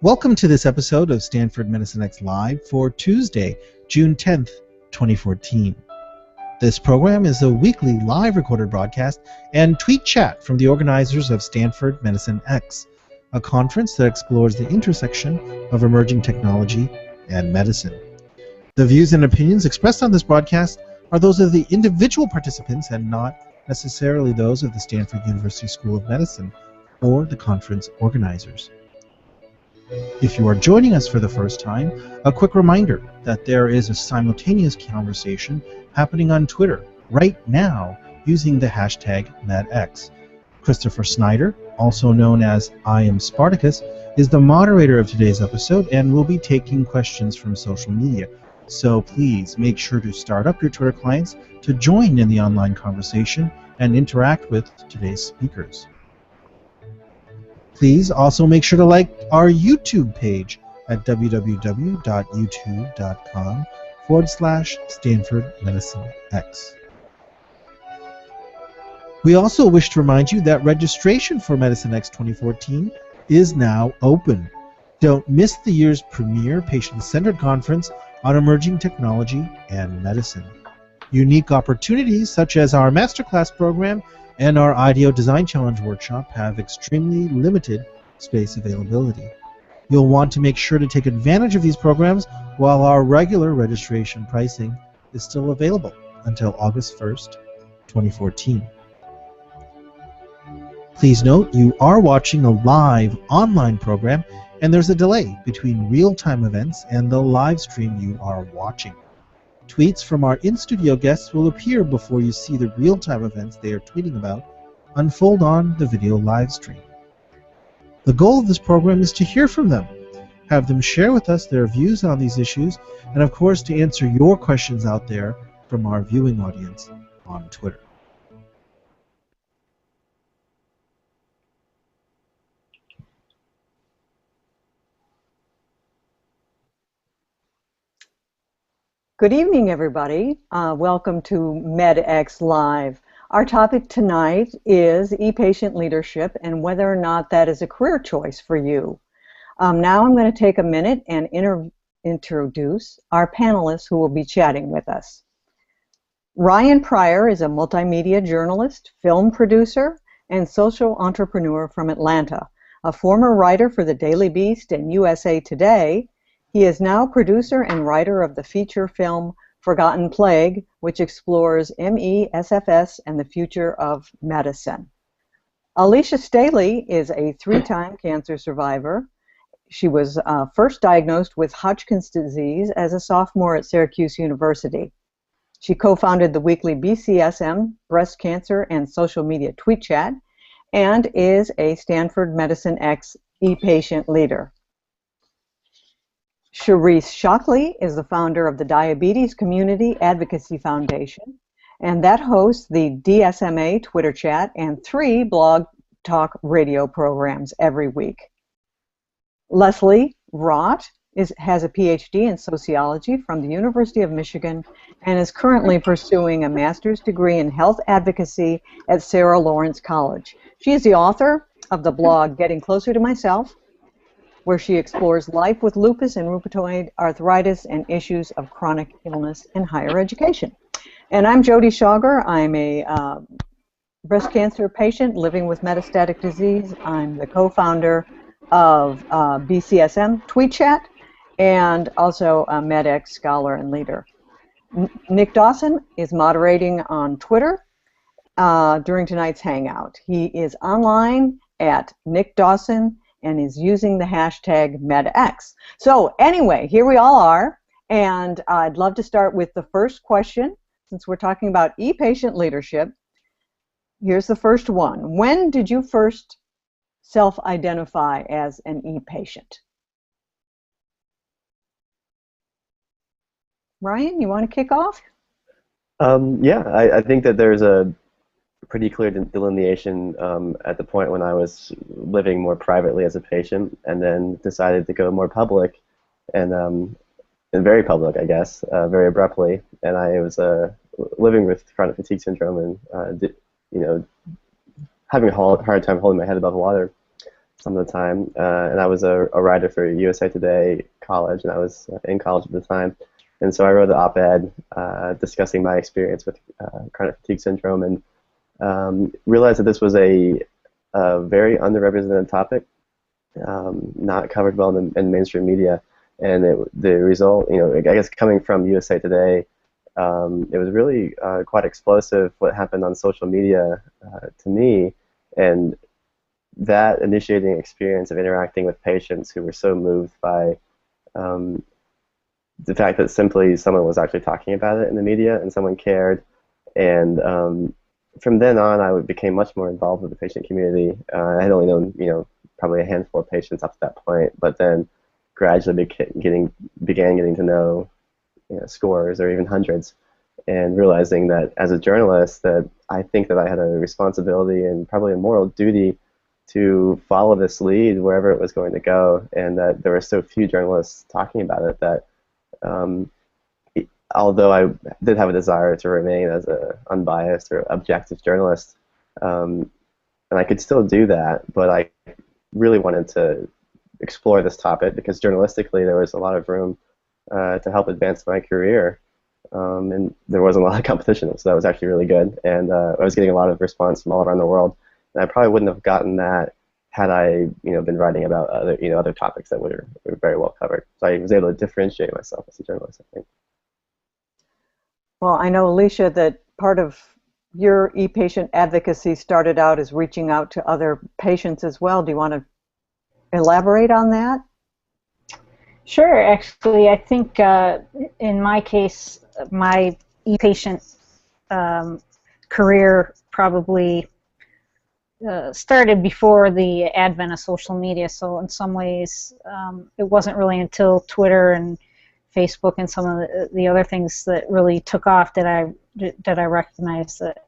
Welcome to this episode of Stanford Medicine X Live for Tuesday, June 10th, 2014. This program is a weekly live recorded broadcast and tweet chat from the organizers of Stanford Medicine X, a conference that explores the intersection of emerging technology and medicine. The views and opinions expressed on this broadcast are those of the individual participants and not necessarily those of the Stanford University School of Medicine or the conference organizers. If you are joining us for the first time, a quick reminder that there is a simultaneous conversation happening on Twitter right now using the hashtag MedX. Christopher Snyder, also known as I Am Spartacus, is the moderator of today's episode and will be taking questions from social media. So please make sure to start up your Twitter clients to join in the online conversation and interact with today's speakers. Please also make sure to like our YouTube page at www.youtube.com/Stanford Medicine X. We also wish to remind you that registration for Medicine X 2014 is now open. Don't miss the year's premier patient-centered conference on emerging technology and medicine. Unique opportunities such as our masterclass program and our IDEO Design Challenge workshop have extremely limited space availability. You'll want to make sure to take advantage of these programs while our regular registration pricing is still available until August 1st, 2014. Please note you are watching a live online program and there's a delay between real-time events and the live stream you are watching. Tweets from our in-studio guests will appear before you see the real-time events they are tweeting about unfold on the video live stream. The goal of this program is to hear from them, have them share with us their views on these issues, and of course to answer your questions out there from our viewing audience on Twitter. Good evening, everybody. Welcome to MedX Live. Our topic tonight is ePatient leadership and whether or not that is a career choice for you. Now I'm going to take a minute and introduce our panelists who will be chatting with us. Ryan Pryor is a multimedia journalist, film producer, and social entrepreneur from Atlanta. A former writer for the Daily Beast and USA Today, he is now producer and writer of the feature film Forgotten Plague, which explores MESFS and the future of medicine. Alicia Staley is a three-time cancer survivor. She was first diagnosed with Hodgkin's disease as a sophomore at Syracuse University. She co-founded the weekly BCSM, Breast Cancer and Social Media Tweet Chat, and is a Stanford Medicine X ePatient leader. Sharice Shockley is the founder of the Diabetes Community Advocacy Foundation, and that hosts the DSMA Twitter chat and 3 blog talk radio programs every week. Leslie Rott has a PhD in sociology from the University of Michigan and is currently pursuing a master's degree in health advocacy at Sarah Lawrence College. She is the author of the blog Getting Closer to Myself, where she explores life with lupus and rheumatoid arthritis and issues of chronic illness in higher education. And I'm Jody Schauger. I'm a breast cancer patient living with metastatic disease. I'm the co-founder of BCSM Tweet Chat and also a MedX scholar and leader. Nick Dawson is moderating on Twitter during tonight's hangout. He is online at Nick Dawson and is using the hashtag MedX. So anyway, here we all are, and I'd love to start with the first question, since we're talking about ePatient leadership. Here's the first one. When did you first self-identify as an ePatient? Ryan, you want to kick off? Yeah, I think that there's a pretty clear delineation at the point when I was living more privately as a patient, and then decided to go more public, and very public, I guess, very abruptly. And I was living with chronic fatigue syndrome and having a hard time holding my head above water. some of the time, and I was a writer for USA Today College, and I was in college at the time. And so I wrote an op-ed discussing my experience with chronic fatigue syndrome, and realized that this was a very underrepresented topic, not covered well in mainstream media. And the result, I guess coming from USA Today, it was really quite explosive what happened on social media to me, and that initiating experience of interacting with patients who were so moved by the fact that simply someone was actually talking about it in the media and someone cared. And from then on, I became much more involved with the patient community. I had only known, probably a handful of patients up to that point, but then gradually began getting to know, scores or even hundreds, and realizing that as a journalist, that I think that I had a responsibility and probably a moral duty to follow this lead wherever it was going to go, and that there were so few journalists talking about it that although I did have a desire to remain as an unbiased or objective journalist, and I could still do that, but I really wanted to explore this topic because journalistically there was a lot of room to help advance my career, and there wasn't a lot of competition, so that was actually really good, and I was getting a lot of response from all around the world, and I probably wouldn't have gotten that had I been writing about other topics that were very well covered. So I was able to differentiate myself as a journalist, I think. Well, I know, Alicia, that part of your ePatient advocacy started out as reaching out to other patients as well. Do you want to elaborate on that? Sure. Actually, I think in my case, my ePatient career probably started before the advent of social media. So in some ways, it wasn't really until Twitter and Facebook and some of the other things that really took off that I recognized that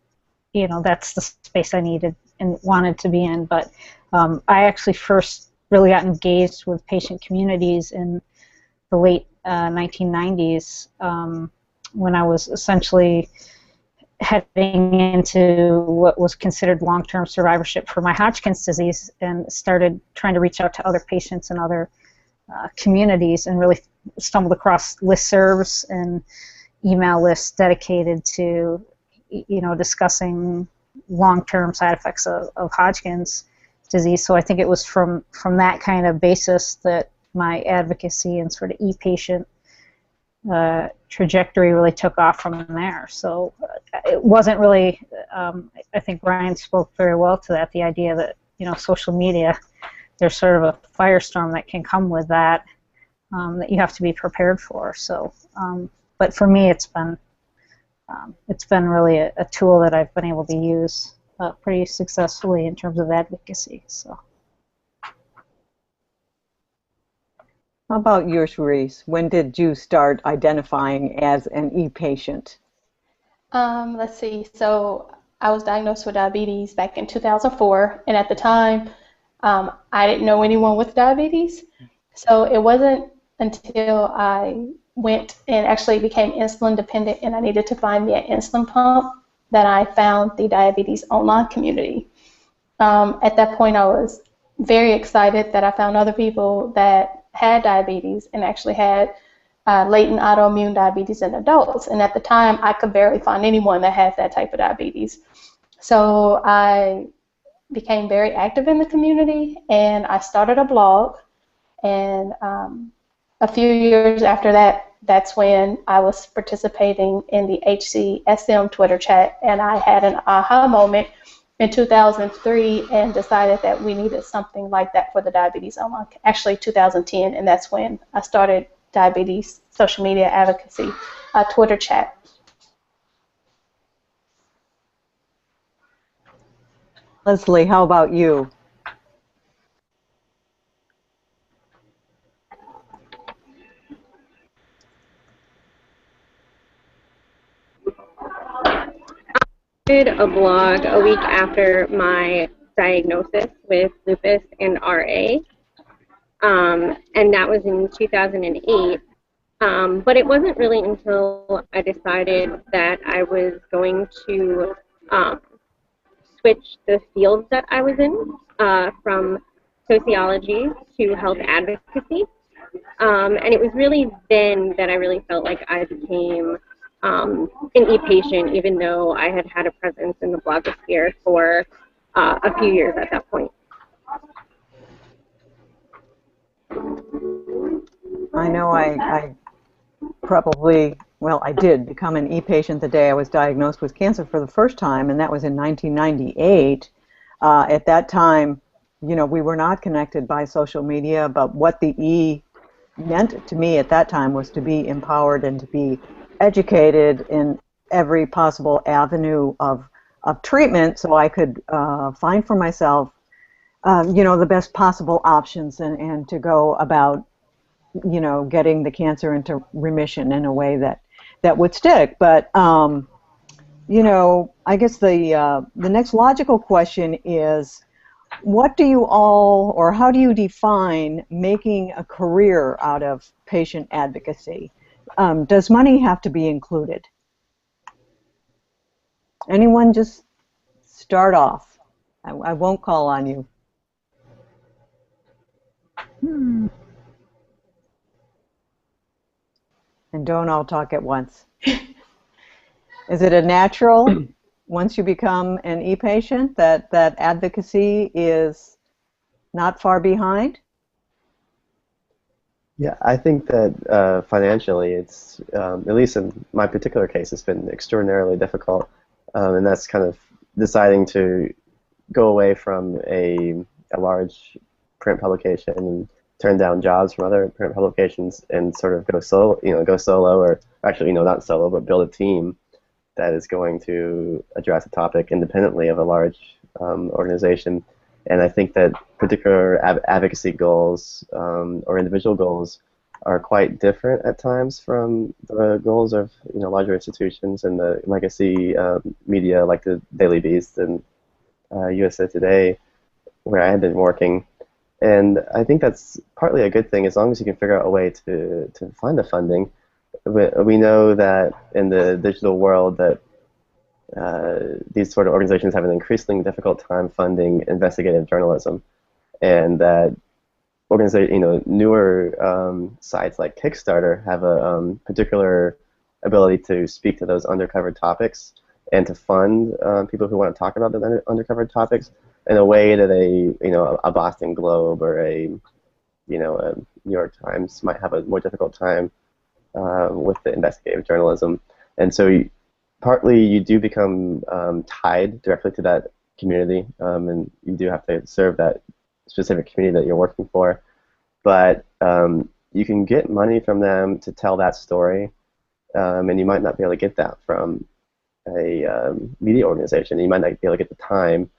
that's the space I needed and wanted to be in. But I actually first really got engaged with patient communities in the late 1990s when I was essentially heading into what was considered long-term survivorship for my Hodgkin's disease, and started trying to reach out to other patients and other communities, and really stumbled across listservs and email lists dedicated to discussing long-term side effects of Hodgkin's disease. So I think it was from that kind of basis that my advocacy and sort of ePatient trajectory really took off from there. So it wasn't really, I think Brian spoke very well to that, the idea that, social media, there's sort of a firestorm that can come with that, that you have to be prepared for. So, but for me, it's been really a tool that I've been able to use pretty successfully in terms of advocacy. So. How about yours, Reese? When did you start identifying as an ePatient? Let's see. So I was diagnosed with diabetes back in 2004, and at the time, I didn't know anyone with diabetes. So it wasn't until I went and actually became insulin dependent, and I needed to find me an insulin pump, that I found the diabetes online community. At that point, I was very excited that I found other people that had diabetes and actually had latent autoimmune diabetes in adults. And at the time, I could barely find anyone that had that type of diabetes. So I became very active in the community, and I started a blog. And a few years after that, that's when I was participating in the HCSM Twitter chat, and I had an aha moment in 2003 and decided that we needed something like that for the diabetes online. Actually 2010, and that's when I started diabetes social media advocacy Twitter chat. Leslie, how about you? A blog a week after my diagnosis with lupus and RA, and that was in 2008. But it wasn't really until I decided that I was going to switch the field that I was in from sociology to health advocacy. And it was really then that I really felt like I became an ePatient, even though I had had a presence in the blogosphere for a few years at that point. I know I probably, well, I did become an ePatient the day I was diagnosed with cancer for the first time, and that was in 1998. At that time, you know, we were not connected by social media, but what the E meant to me at that time was to be empowered and to be educated in every possible avenue of treatment, so I could find for myself, you know, the best possible options and to go about, you know, getting the cancer into remission in a way that would stick. But you know, I guess the next logical question is, what do you all, or how do you define making a career out of patient advocacy? Does money have to be included? Anyone just start off? I won't call on you. And don't all talk at once. Is it a natural, once you become an ePatient, that advocacy is not far behind? Yeah, I think that financially, it's at least in my particular case, it's been extraordinarily difficult, and that's kind of deciding to go away from a large print publication and turn down jobs from other print publications and sort of go solo, or actually, not solo, but build a team that is going to address a topic independently of a large organization. And I think that particular advocacy goals or individual goals are quite different at times from the goals of larger institutions and the legacy media like the Daily Beast and USA Today, where I had been working. And I think that's partly a good thing as long as you can figure out a way to find the funding. We know that in the digital world that these sort of organizations have an increasingly difficult time funding investigative journalism, and that newer sites like Kickstarter have a particular ability to speak to those undercovered topics and to fund people who want to talk about the undercovered topics in a way that a Boston Globe or a New York Times might have a more difficult time with the investigative journalism. And so partly you do become tied directly to that community, and you do have to serve that specific community that you're working for. But you can get money from them to tell that story, and you might not be able to get that from a media organization. You might not be able to get the time,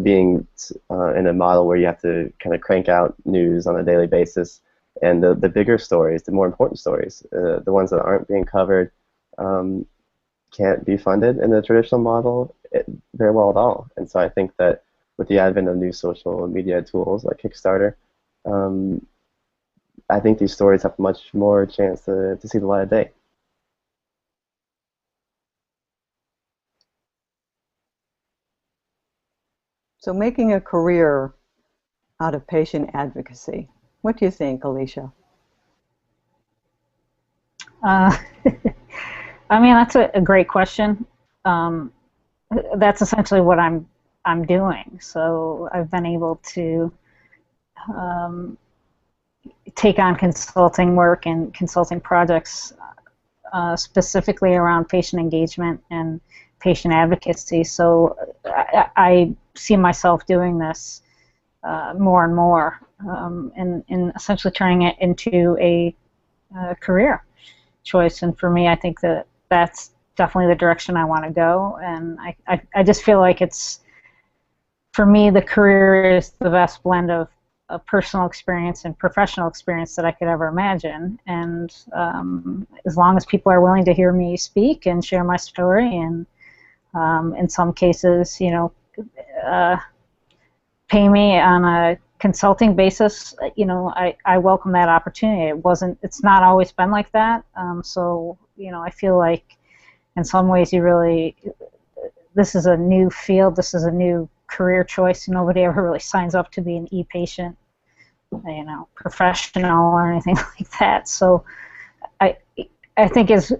being in a model where you have to kind of crank out news on a daily basis. And the bigger stories, the more important stories, the ones that aren't being covered, can't be funded in the traditional model very well at all. And so I think that with the advent of new social media tools like Kickstarter, I think these stories have much more chance to see the light of day. So making a career out of patient advocacy, what do you think, Alicia? I mean, that's a great question. That's essentially what I'm doing. So I've been able to take on consulting work and consulting projects specifically around patient engagement and patient advocacy. So I see myself doing this more and more, and essentially turning it into a career choice. And for me, I think that that's definitely the direction I want to go. And I just feel like it's, for me, the career is the best blend of personal experience and professional experience that I could ever imagine. And as long as people are willing to hear me speak and share my story, and in some cases, pay me on a consulting basis, I welcome that opportunity. It's not always been like that. So, I feel like in some ways this is a new field, this is a new career choice. Nobody ever really signs up to be an ePatient professional or anything like that. So I think is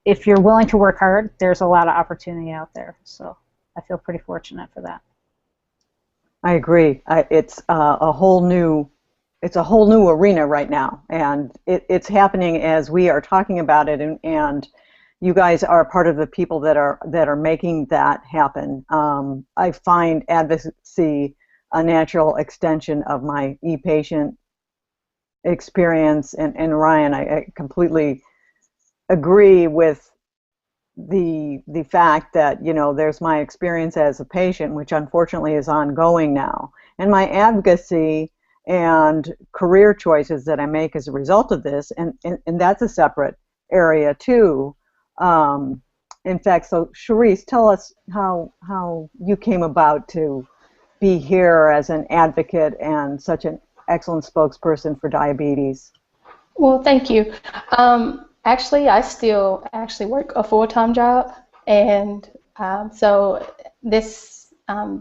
if you're willing to work hard, there's a lot of opportunity out there. So I feel pretty fortunate for that. I agree. It's a whole new arena right now, and it's happening as we are talking about it, and you guys are part of the people that are making that happen. I find advocacy a natural extension of my ePatient experience, and Ryan, I completely agree with the fact that there's my experience as a patient, which unfortunately is ongoing now, and my advocacy and career choices that I make as a result of this, and that's a separate area too. In fact, so Charisse, tell us how you came about to be here as an advocate and such an excellent spokesperson for diabetes. Well, thank you. Actually, I still work a full-time job, and so this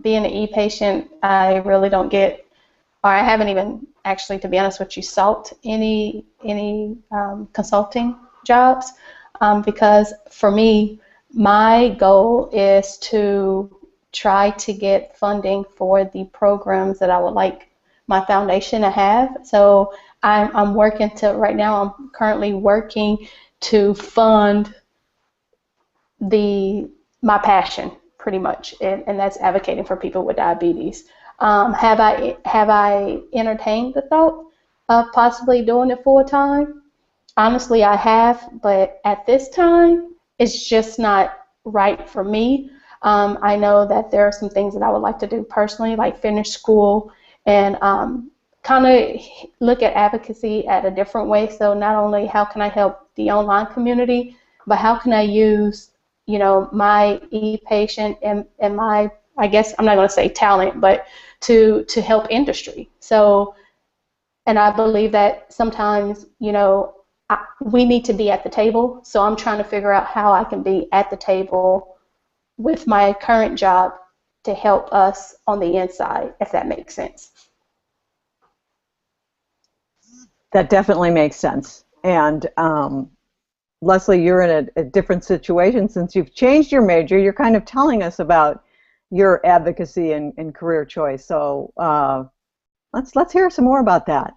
being an e-patient, I really don't get, or I haven't even actually, to be honest with you, sought any consulting jobs, because for me, my goal is to try to get funding for the programs that I would like my foundation to have. So I'm working to, right now I'm currently working to fund my passion, pretty much, and that's advocating for people with diabetes. Have I entertained the thought of possibly doing it full time? Honestly, I have, but at this time, it's just not right for me. I know that there are some things that I would like to do personally, like finish school and kind of look at advocacy at a different way. So not only how can I help the online community, but how can I use, my ePatient and my, I guess I'm not going to say talent, but to help industry. So, and I believe that sometimes, we need to be at the table. So I'm trying to figure out how I can be at the table with my current job to help us on the inside, if that makes sense. That definitely makes sense. And Leslie, you're in a different situation since you've changed your major. You're kind of telling us about your advocacy and career choice. So let's hear some more about that.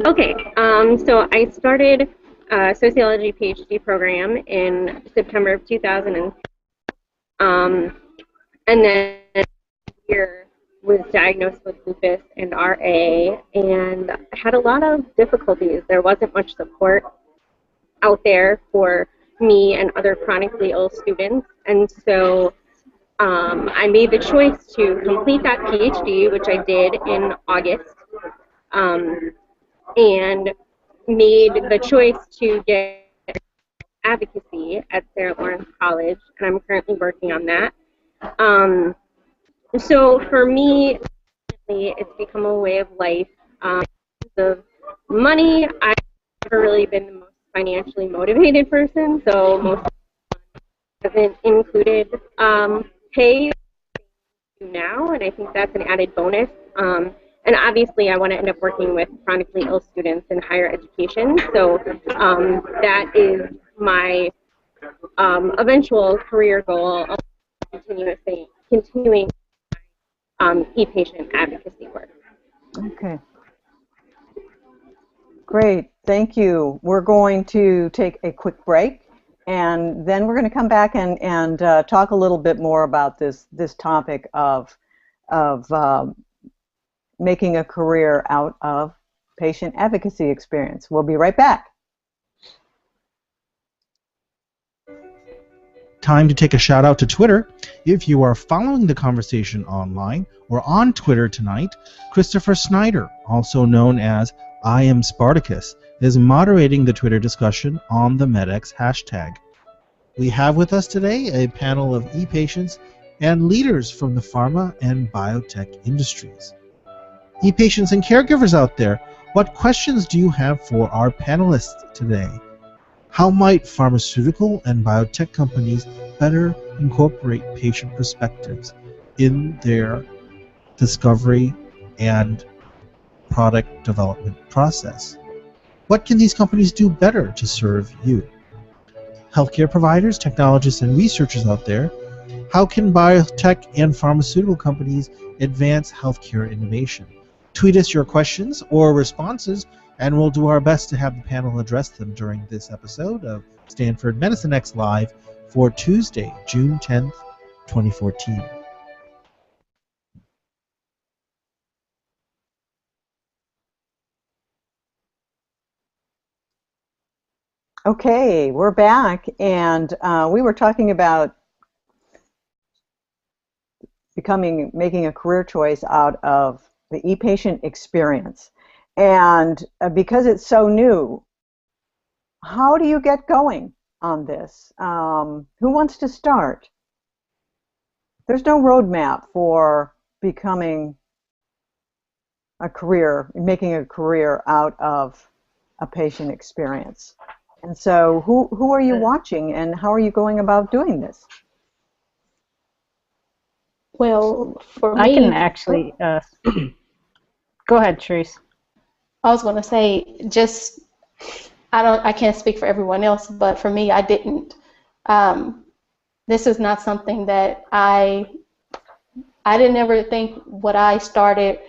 Okay, so I started a sociology PhD program in September of 2000, and then year was diagnosed with lupus and RA, and had a lot of difficulties. There wasn't much support out there for me and other chronically ill students, and so I made the choice to complete that PhD, which I did in August, and made the choice to get advocacy at Sarah Lawrence College, and I'm currently working on that. So for me, it's become a way of life. In terms of money, I've never really been the most financially motivated person, so most hasn't included pay now, and I think that's an added bonus. And obviously, I want to end up working with chronically ill students in higher education, so that is my eventual career goal of continuing ePatient advocacy work. Okay. Great, thank you. We're going to take a quick break, and then we're going to come back and talk a little bit more about this topic of making a career out of patient advocacy experience. We'll be right back. Time to take a shout out to Twitter. If you are following the conversation online or on Twitter tonight, Christopher Snyder, also known as I Am Spartacus, is moderating the Twitter discussion on the MedX hashtag. We have with us today a panel of e-patients and leaders from the pharma and biotech industries. E-patients and caregivers out there, what questions do you have for our panelists today? How might pharmaceutical and biotech companies better incorporate patient perspectives in their discovery and product development process? What can these companies do better to serve you? Healthcare providers, technologists, and researchers out there, how can biotech and pharmaceutical companies advance healthcare innovation? Tweet us your questions or responses, and we'll do our best to have the panel address them during this episode of Stanford Medicine X Live for Tuesday, June 10th, 2014. Okay, we're back, and we were talking about making a career choice out of the ePatient experience. And because it's so new, how do you get going on this? Who wants to start? There's no roadmap for becoming making a career out of a patient experience. And so who are you watching, and how are you going about doing this? Well, for me, I can actually go ahead, Therese. I was going to say, I can't speak for everyone else, but for me, I didn't. This is not something that I didn't ever think what I started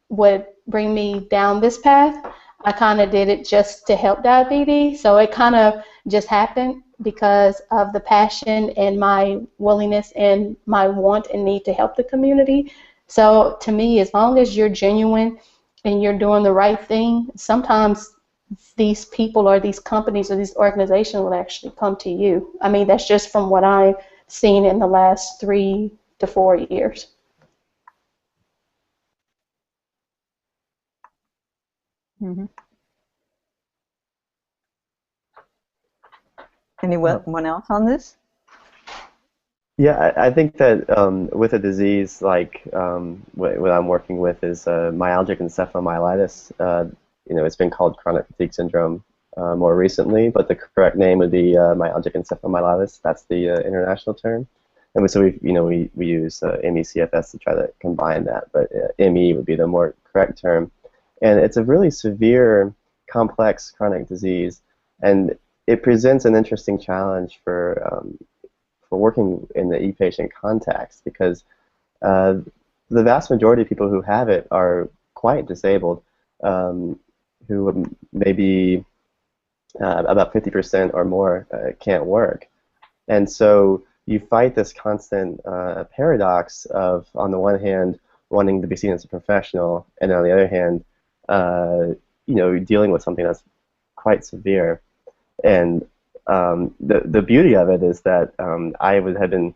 would bring me down this path. I kind of did it just to help diabetes, so it kind of just happened because of the passion and my willingness and my want and need to help the community. So to me, as long as you're genuine and you're doing the right thing, sometimes these people or these companies or these organizations will actually come to you. I mean, that's just from what I've seen in the last 3 to 4 years. Mm-hmm. Anyone else on this? Yeah, I think that with a disease like what I'm working with is myalgic encephalomyelitis. It's been called chronic fatigue syndrome more recently, but the correct name would be myalgic encephalomyelitis. That's the international term. And so we use ME/CFS to try to combine that, but ME would be the more correct term. And it's a really severe, complex chronic disease, and it presents an interesting challenge for working in the ePatient context, because the vast majority of people who have it are quite disabled, who maybe about 50% or more can't work. And so you fight this constant paradox of, on the one hand, wanting to be seen as a professional, and on the other hand, dealing with something that's quite severe. And the beauty of it is that I have been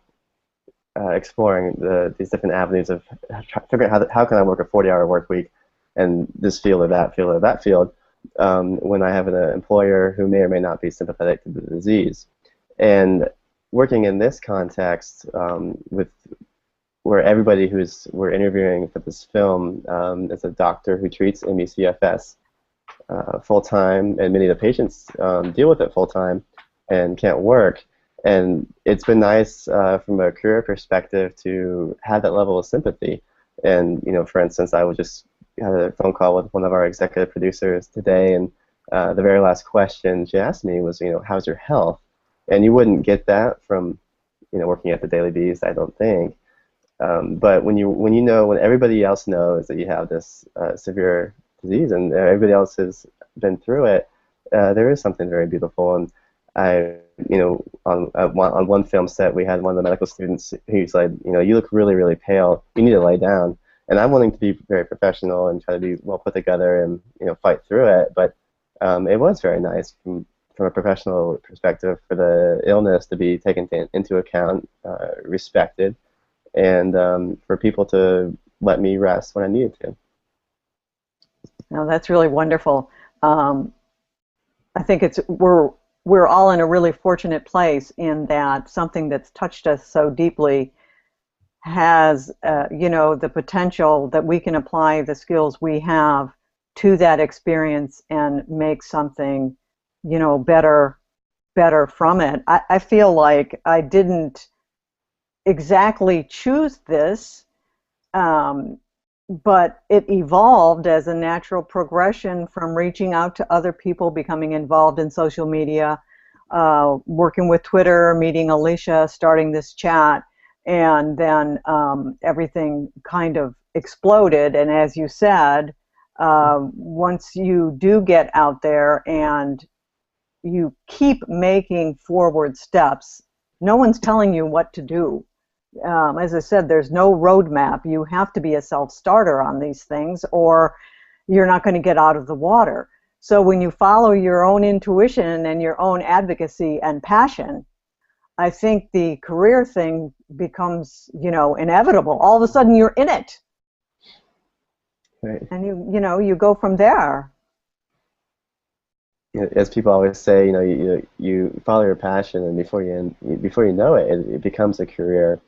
exploring these different avenues of figuring out how can I work a 40-hour work week and this field or that field or that field when I have an employer who may or may not be sympathetic to the disease. And working in this context where everybody we're interviewing for this film is a doctor who treats ME/CFS full-time, and many of the patients deal with it full-time and can't work. And it's been nice from a career perspective to have that level of sympathy. And for instance, I just had a phone call with one of our executive producers today, and the very last question she asked me was, how's your health? And you wouldn't get that from working at the Daily Beast, I don't think. But when everybody else knows that you have this severe disease and everybody else has been through it, there is something very beautiful. And on one film set, we had one of the medical students who said, you look really, really pale. You need to lay down. And I'm willing to be very professional and try to be well put together and fight through it. But it was very nice from a professional perspective for the illness to be taken into account, respected, and for people to let me rest when I needed to. No, that's really wonderful. I think we're all in a really fortunate place in that something that's touched us so deeply has the potential that we can apply the skills we have to that experience and make something better better from it. I feel like I didn't exactly choose this, but it evolved as a natural progression from reaching out to other people, becoming involved in social media, working with Twitter, meeting Alicia, starting this chat, and then everything kind of exploded. And as you said, once you do get out there and you keep making forward steps, no one's telling you what to do. As I said, there's no roadmap. You have to be a self-starter on these things, or you're not going to get out of the water. So when you follow your own intuition and your own advocacy and passion, I think the career thing becomes, inevitable. All of a sudden, you're in it, Right. and you go from there. As people always say, you follow your passion, and before you know it, it becomes a career.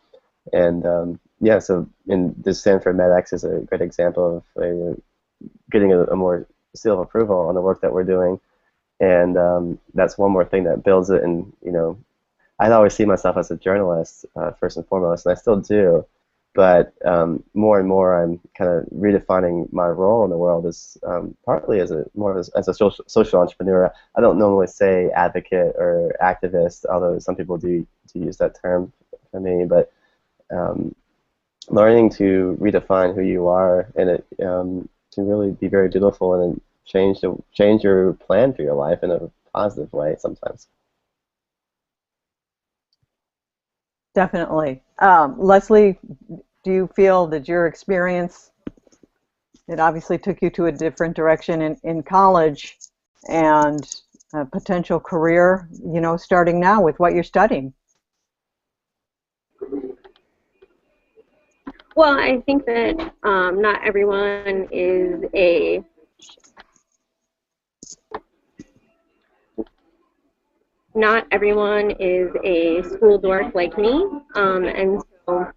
And yeah, so in the Stanford MedX is a great example of getting a more seal of approval on the work that we're doing, and that's one more thing that builds it. And I'd always see myself as a journalist first and foremost, and I still do. But more and more, I'm kind of redefining my role in the world as partly as a social entrepreneur. I don't normally say advocate or activist, although some people do use that term for me. But learning to redefine who you are, and it can really be very beautiful, and change your plan for your life in a positive way sometimes. Definitely. Leslie, do you feel that your experience, it obviously took you to a different direction in college, and a potential career, starting now with what you're studying? Well, I think that not everyone is a school dork like me, and so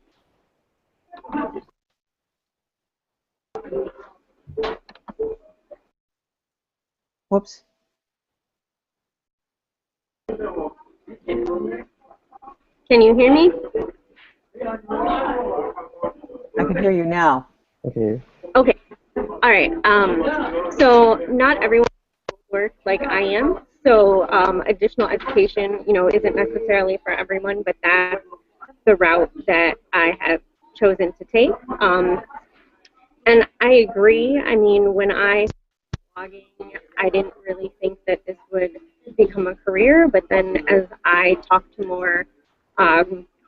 Whoops. can you hear me? I can hear you now. Okay. Okay. All right. So not everyone works like I am. So additional education, isn't necessarily for everyone, but that's the route that I have chosen to take. And I agree. I mean, when I started blogging, I didn't really think that this would become a career, but then as I talked to more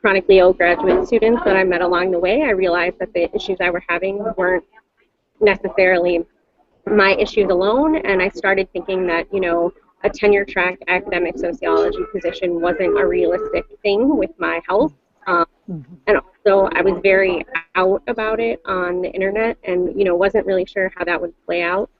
chronically ill graduate students that I met along the way, I realized that the issues I were having weren't necessarily my issues alone, and I started thinking that, a tenure-track academic sociology position wasn't a realistic thing with my health. And also, I was very out about it on the internet, and wasn't really sure how that would play out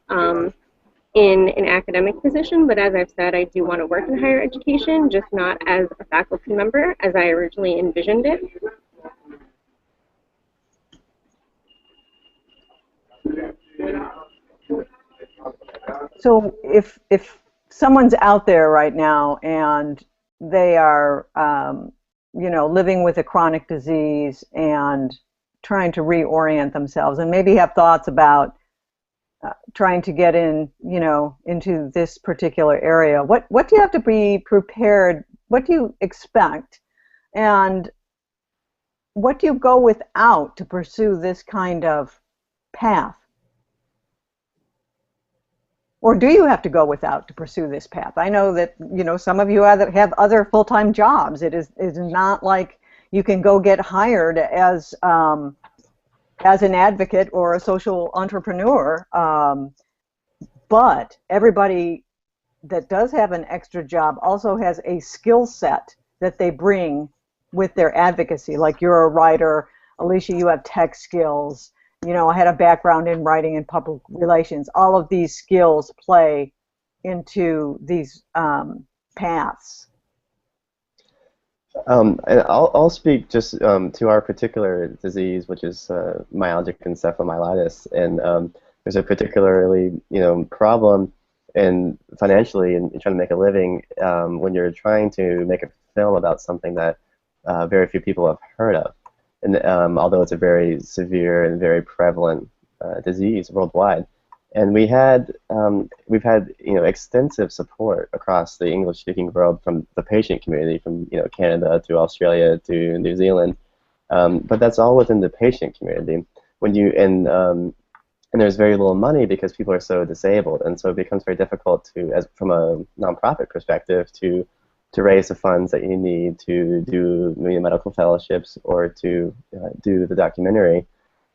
in an academic position. But as I've said, I do want to work in higher education, just not as a faculty member as I originally envisioned it. So if someone's out there right now and they are living with a chronic disease and trying to reorient themselves, and maybe have thoughts about trying to get into this particular area, what do you have to be prepared? What do you expect, and what do you go without to pursue this kind of path? Or do you have to go without to pursue this path? I know that some of you have other full-time jobs. It is not like you can go get hired as an advocate or a social entrepreneur. But everybody that does have an extra job also has a skill set that they bring with their advocacy. Like, you're a writer, Alicia, you have tech skills. I had a background in writing and public relations. All of these skills play into these paths. And I'll speak just to our particular disease, which is myalgic encephalomyelitis, and there's a particularly problem and financially and trying to make a living when you're trying to make a film about something that very few people have heard of. And although it's a very severe and very prevalent disease worldwide. And we've had extensive support across the English-speaking world from the patient community, from Canada to Australia to New Zealand, but that's all within the patient community. And there's very little money because people are so disabled, and so it becomes very difficult from a nonprofit perspective, to raise the funds that you need to do medical fellowships or to do the documentary.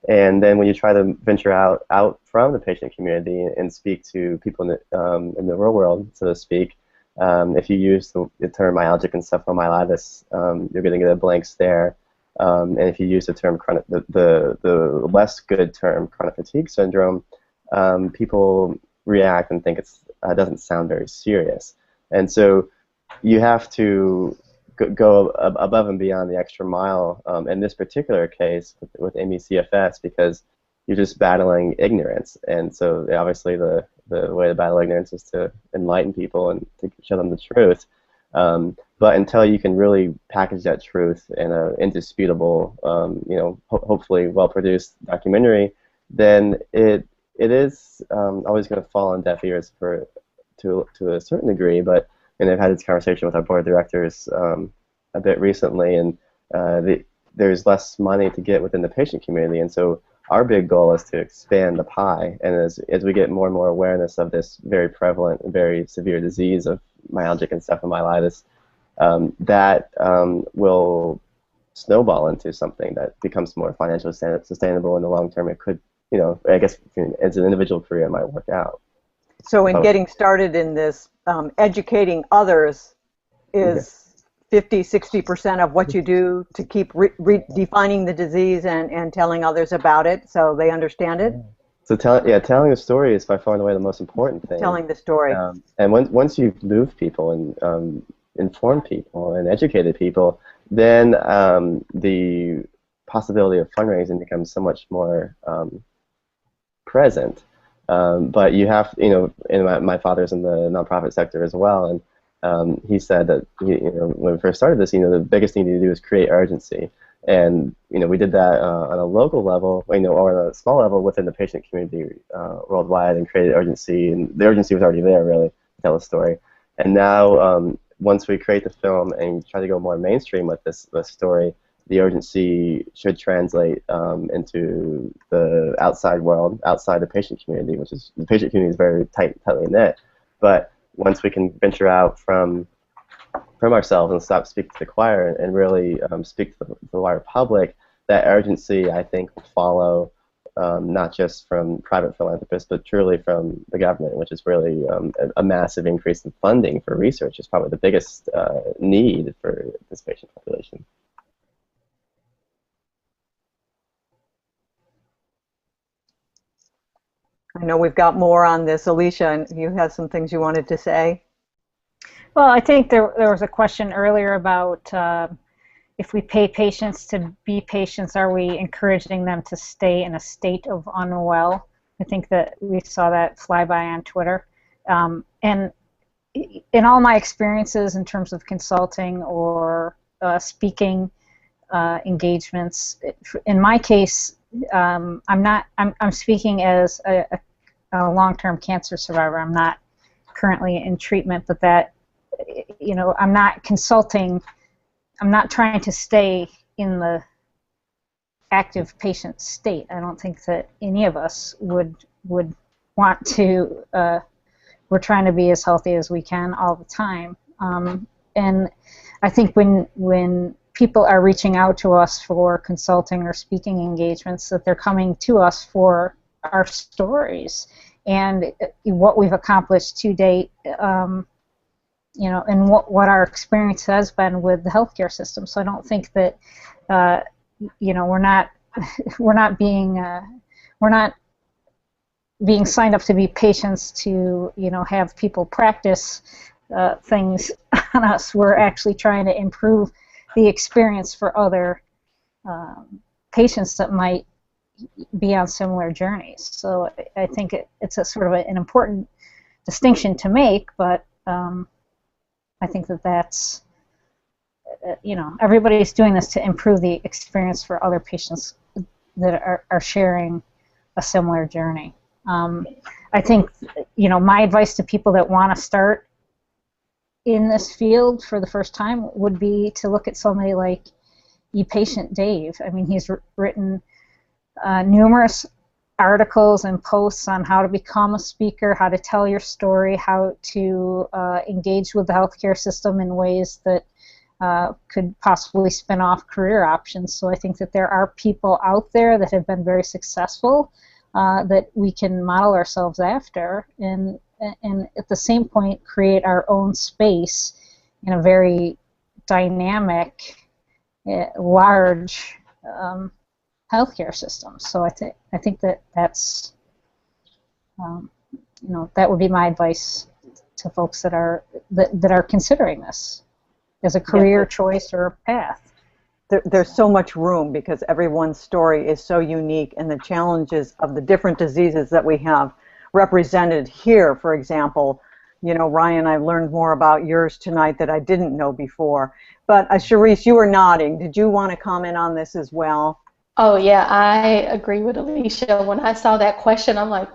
And then when you try to venture out from the patient community and speak to people in the real world, so to speak, if you use the term myalgic encephalomyelitis, you're going to get a blank stare. And if you use the term the less good term chronic fatigue syndrome, people react and think it doesn't sound very serious. And so you have to go above and beyond the extra mile in this particular case with ME/CFS, because you're just battling ignorance. And so obviously the way to battle ignorance is to enlighten people and to show them the truth. But until you can really package that truth in an indisputable, hopefully well-produced documentary, then it is always going to fall on deaf ears to a certain degree. But I've had this conversation with our board of directors a bit recently, and there's less money to get within the patient community, and so our big goal is to expand the pie. And as we get more and more awareness of this very prevalent and very severe disease of myalgic encephalomyelitis, that will snowball into something that becomes more financially sustainable in the long term. It could, I guess as an individual career, it might work out. So in getting started in this, educating others is 50–60% of what you do to keep redefining the disease and telling others about it so they understand it? So telling the story is by far and away the most important thing. Telling the story. And once you've moved people and informed people and educated people, then the possibility of fundraising becomes so much more present. But you have, my father's in the nonprofit sector as well, and he said that when we first started this, the biggest thing you need to do is create urgency. And we did that on a local level, or on a small level within the patient community worldwide, and created urgency. And the urgency was already there, really, to tell a story. And now, once we create the film and try to go more mainstream with this story, the urgency should translate into the outside world, outside the patient community, which is, the patient community is very tightly knit. But once we can venture out from ourselves and stop speaking to the choir and really speak to the wider public, that urgency, I think, will follow not just from private philanthropists, but truly from the government, which is really a massive increase in funding for research is probably the biggest need for this patient population. I know we've got more on this. Alicia, you have some things you wanted to say? Well, I think there was a question earlier about if we pay patients to be patients, are we encouraging them to stay in a state of unwell? I think that we saw that fly by on Twitter. And in all my experiences in terms of consulting or speaking engagements, in my case, I'm speaking as a long-term cancer survivor. I'm not currently in treatment, but that, I'm not consulting. I'm not trying to stay in the active patient state. I don't think that any of us would want to. We're trying to be as healthy as we can all the time. And I think when people are reaching out to us for consulting or speaking engagements, that they're coming to us for our stories and what we've accomplished to date, and what our experience has been with the healthcare system. So I don't think that we're not being signed up to be patients to have people practice things on us. We're actually trying to improve the experience for other patients that might be on similar journeys. So I think it's a sort of an important distinction to make, but I think that that's, you know, everybody's doing this to improve the experience for other patients that are sharing a similar journey. I think, you know, my advice to people that want to start in this field for the first time would be to look at somebody like ePatient Dave. I mean, he's written numerous articles and posts on how to become a speaker, how to tell your story, how to engage with the healthcare system in ways that could possibly spin off career options. So I think that there are people out there that have been very successful that we can model ourselves after, and at the same point create our own space in a very dynamic, large healthcare system. So I think that that's you know, that would be my advice to folks that are considering this as a career choice or a path. There's so much room because everyone's story is so unique, and the challenges of the different diseases that we have represented here, for example. You know, Ryan, I learned more about yours tonight that I didn't know before. But Charisse, you were nodding. Did you want to comment on this as well? Oh, yeah, I agree with Alicia. When I saw that question, I'm like,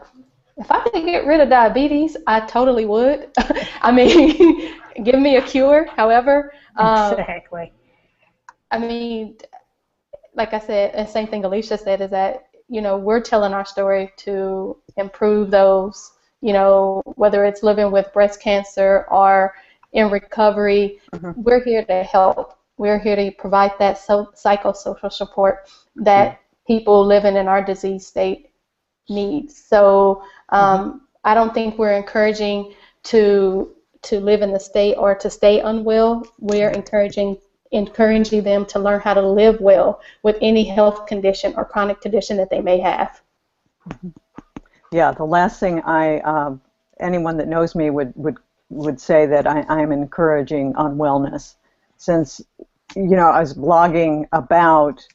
if I could get rid of diabetes, I totally would. I mean, give me a cure, however. Exactly. I mean, like I said, and same thing Alicia said, is that, you know, we're telling our story to improve those, you know, whether it's living with breast cancer or in recovery. We're here to help. We're here to provide that psychosocial support that people living in our disease state need. So I don't think we're encouraging to live in the state or to stay unwell. We're encouraging them to learn how to live well with any health condition or chronic condition that they may have. Yeah, the last thing anyone that knows me would say that I'm encouraging on wellness, since, you know, I was blogging about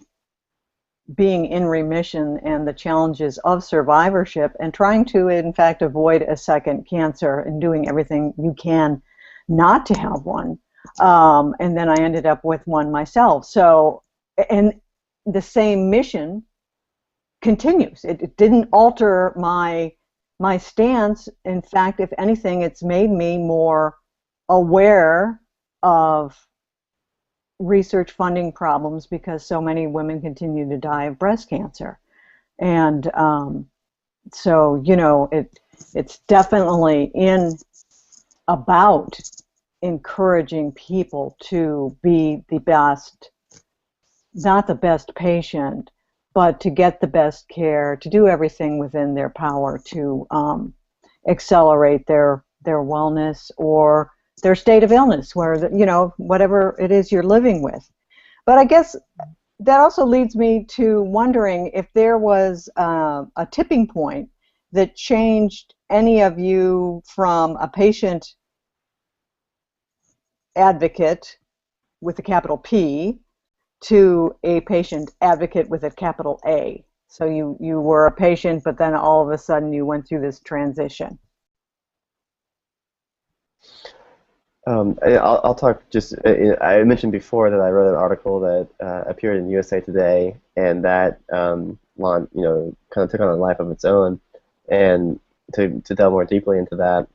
being in remission and the challenges of survivorship and trying to, in fact, avoid a second cancer and doing everything you can not to have one. And then I ended up with one myself. So, and the same mission continues. It didn't alter my stance. In fact, if anything, it's made me more aware of research funding problems because so many women continue to die of breast cancer. And so, you know, it's definitely about encouraging people to be the best, not the best patient, but to get the best care, to do everything within their power to accelerate their wellness or their state of illness, where, you know, whatever it is you're living with. But I guess that also leads me to wondering if there was a tipping point that changed any of you from a patient advocate with a capital P to a patient advocate with a capital A. So you were a patient, but then all of a sudden you went through this transition. I'll talk just, I mentioned before that I wrote an article that appeared in USA Today, and that you know, kind of took on a life of its own. And to delve more deeply into that,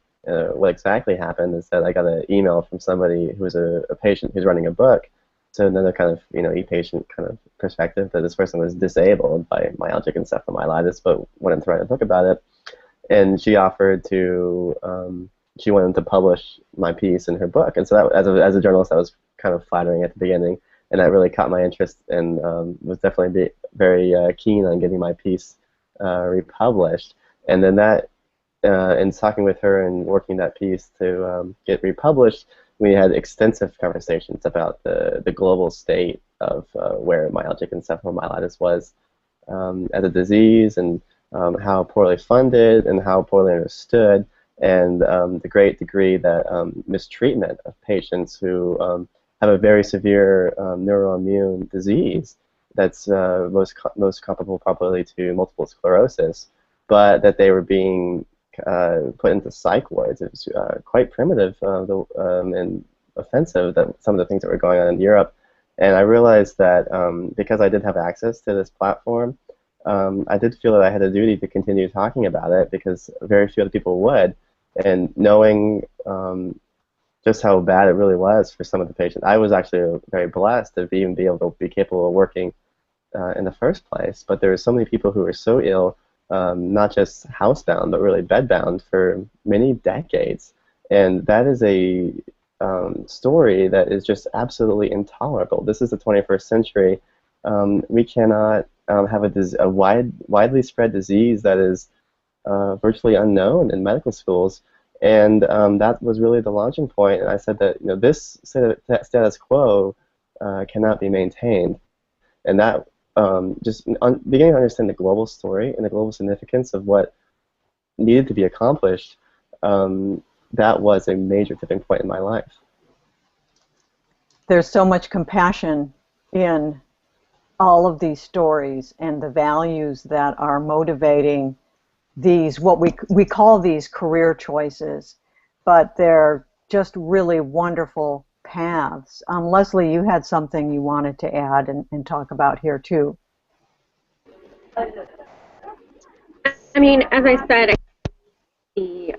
what exactly happened is that I got an email from somebody who was a patient who's running a book. So another kind of, you know, e-patient kind of perspective, that this person was disabled by myalgic encephalomyelitis, but wanted to write a book about it. And she offered to, she wanted to publish my piece in her book. And so that, as a journalist, that was kind of flattering at the beginning, and that really caught my interest, and was definitely very keen on getting my piece republished. And then that, in talking with her and working that piece to get republished, we had extensive conversations about the global state of where myalgic encephalomyelitis was as a disease, and how poorly funded and how poorly understood, and the great degree that mistreatment of patients who have a very severe neuroimmune disease that's most comparable probably to multiple sclerosis, but that they were being put into psych wards. It was quite primitive and offensive, that some of the things that were going on in Europe. And I realized that because I did have access to this platform, I did feel that I had a duty to continue talking about it, because very few other people would. And knowing just how bad it really was for some of the patients, I was actually very blessed to even be able to be capable of working in the first place. But there were so many people who were so ill, not just housebound, but really bedbound for many decades. And that is a story that is just absolutely intolerable. This is the 21st century. We cannot have a widely spread disease that is virtually unknown in medical schools. And that was really the launching point. And I said that this status quo cannot be maintained. And that just beginning to understand the global story and the global significance of what needed to be accomplished, that was a major tipping point in my life. There's so much compassion in all of these stories and the values that are motivating these, what we call these career choices, but they're just really wonderful paths. Leslie, you had something you wanted to add and talk about here too. I mean, as I said, the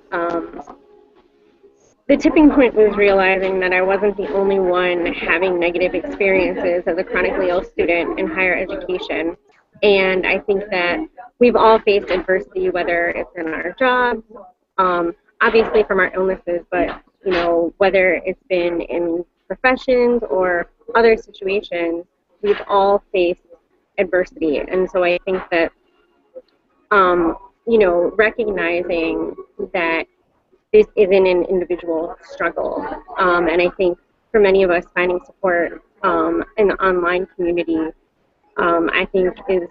tipping point was realizing that I wasn't the only one having negative experiences as a chronically ill student in higher education. And I think that we've all faced adversity, whether it's in our jobs, obviously from our illnesses, but whether it's been in professions or other situations, we've all faced adversity. And so I think that recognizing that this isn't an individual struggle, and I think for many of us, finding support in the online community, I think is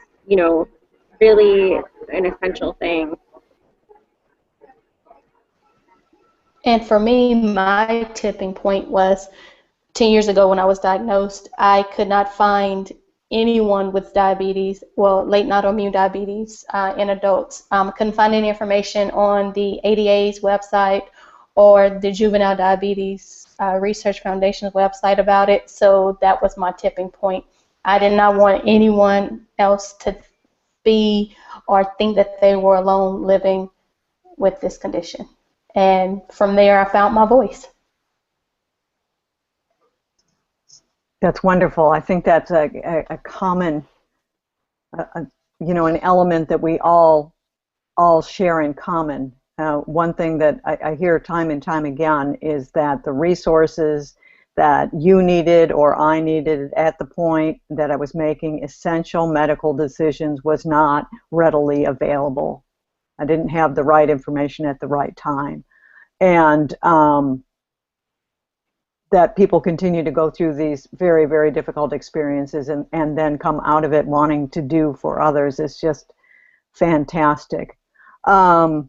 really an essential thing. And for me, my tipping point was 10 years ago when I was diagnosed. I could not find anyone with diabetes, well, late autoimmune diabetes in adults. Couldn't find any information on the ADA's website or the Juvenile Diabetes Research Foundation's website about it. So that was my tipping point. I did not want anyone else to be or think that they were alone living with this condition. And from there, I found my voice. That's wonderful. I think that's a common, an element that we all share in common. One thing that I hear time and time again is that the resources that you needed or I needed at the point that I was making essential medical decisions was not readily available. I didn't have the right information at the right time. And that people continue to go through these very, very difficult experiences and then come out of it wanting to do for others is just fantastic. And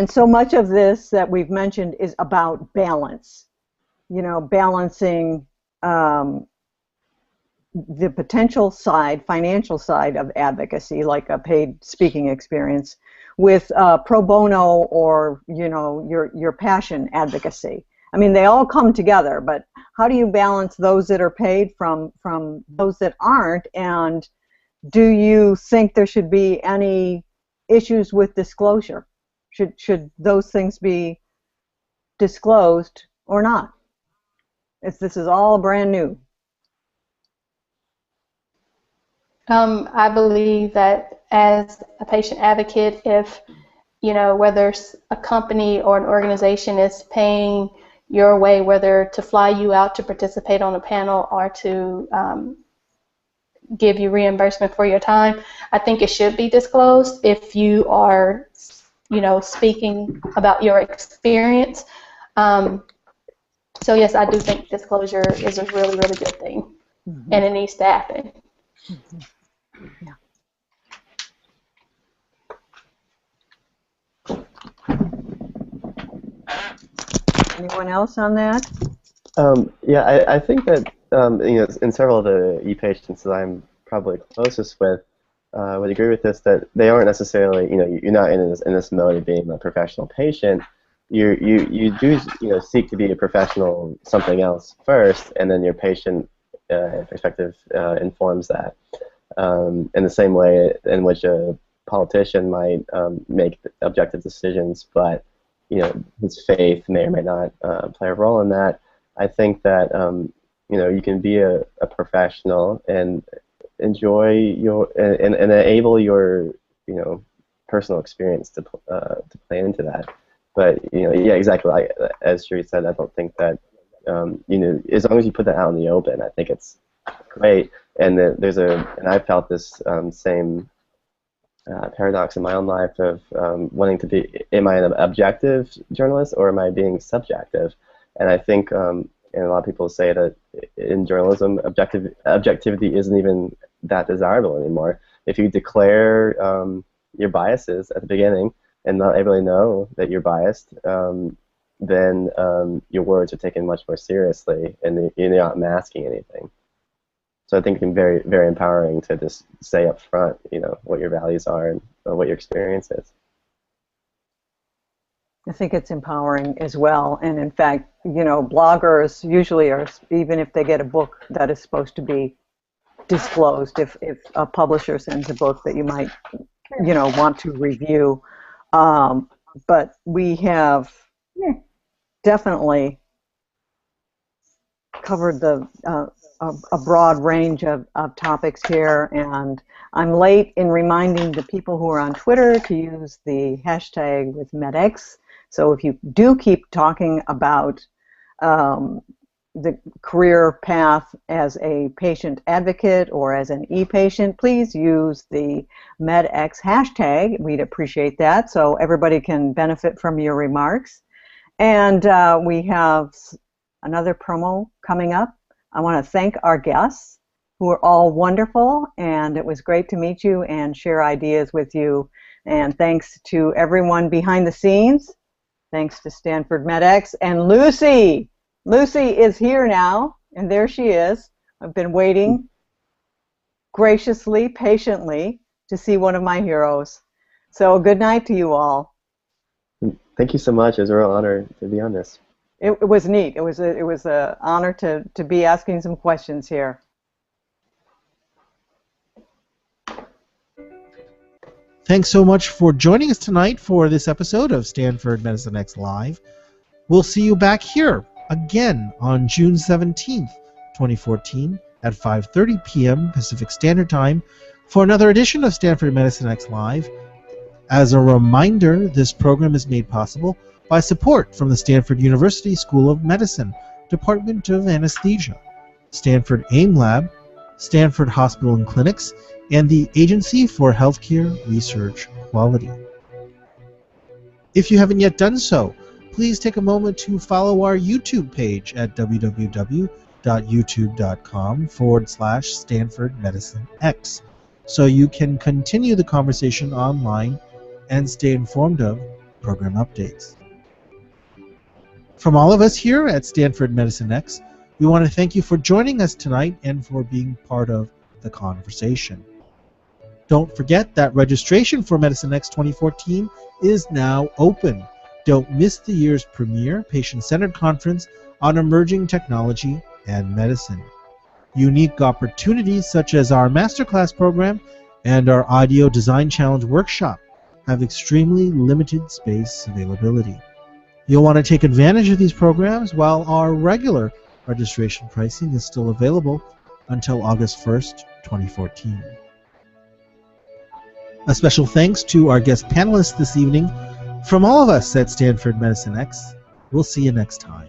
so much of this that we've mentioned is about balance. Balancing the potential side, financial side of advocacy, like a paid speaking experience, with pro bono or your passion advocacy. I mean, they all come together, but how do you balance those that are paid from those that aren't? And do you think there should be any issues with disclosure? Should those things be disclosed or not? This is all brand new. I believe that as a patient advocate, if whether it's a company or an organization is paying your way, whether to fly you out to participate on a panel or to give you reimbursement for your time, I think it should be disclosed if you are, speaking about your experience. So yes, I do think disclosure is a really, really good thing, and it needs to happen. Yeah. Anyone else on that? Yeah, I think that in several of the ePatients that I'm probably closest with, would agree with this, that they aren't necessarily, you're not in this mode of being a professional patient. You do seek to be a professional something else first, and then your patient perspective informs that. In the same way in which a politician might make objective decisions, but his faith may or may not play a role in that. I think that you can be a professional and enjoy your and enable your personal experience to play into that. But yeah, exactly. As Sheree said, I don't think that as long as you put that out in the open, I think it's great. And and I felt this same paradox in my own life of wanting to be, am I an objective journalist or am I being subjective? And I think, and a lot of people say that in journalism, objectivity isn't even that desirable anymore. If you declare your biases at the beginning and not really know that you're biased, then your words are taken much more seriously, and you're not masking anything. So I think it can be very, very empowering to just say up front, what your values are and what your experience is. I think it's empowering as well. And in fact, bloggers usually are, even if they get a book that is supposed to be disclosed, if a publisher sends a book that you might, want to review. But we have definitely covered a broad range of topics here, and I'm late in reminding the people who are on Twitter to use the hashtag with MedX. So if you do keep talking about the career path as a patient advocate or as an e-patient, please use the MedX hashtag. We'd appreciate that, so everybody can benefit from your remarks. And we have another promo coming up. I want to thank our guests, who are all wonderful, and it was great to meet you and share ideas with you. And thanks to everyone behind the scenes. Thanks to Stanford MedX and Lucy. Lucy is here now, and there she is. I've been waiting graciously, patiently to see one of my heroes. So good night to you all. Thank you so much. It was a real honor to be on this. It was neat. It was an honor to be asking some questions here. Thanks so much for joining us tonight for this episode of Stanford Medicine X Live. We'll see you back here again on June 17th, 2014 at 5:30 p.m. Pacific Standard Time for another edition of Stanford Medicine X Live. As a reminder, this program is made possible by support from the Stanford University School of Medicine, Department of Anesthesia, Stanford AIM Lab, Stanford Hospital and Clinics, and the Agency for Healthcare Research Quality. If you haven't yet done so, please take a moment to follow our YouTube page at www.youtube.com/Stanford Medicine X, so you can continue the conversation online and stay informed of program updates. From all of us here at Stanford Medicine X, we want to thank you for joining us tonight and for being part of the conversation. Don't forget that registration for Medicine X 2014 is now open. Don't miss the year's premier patient-centered conference on emerging technology and medicine. Unique opportunities such as our masterclass program and our audio design challenge workshop have extremely limited space availability. You'll want to take advantage of these programs while our regular registration pricing is still available until August 1st, 2014. A special thanks to our guest panelists this evening. From all of us at Stanford Medicine X, we'll see you next time.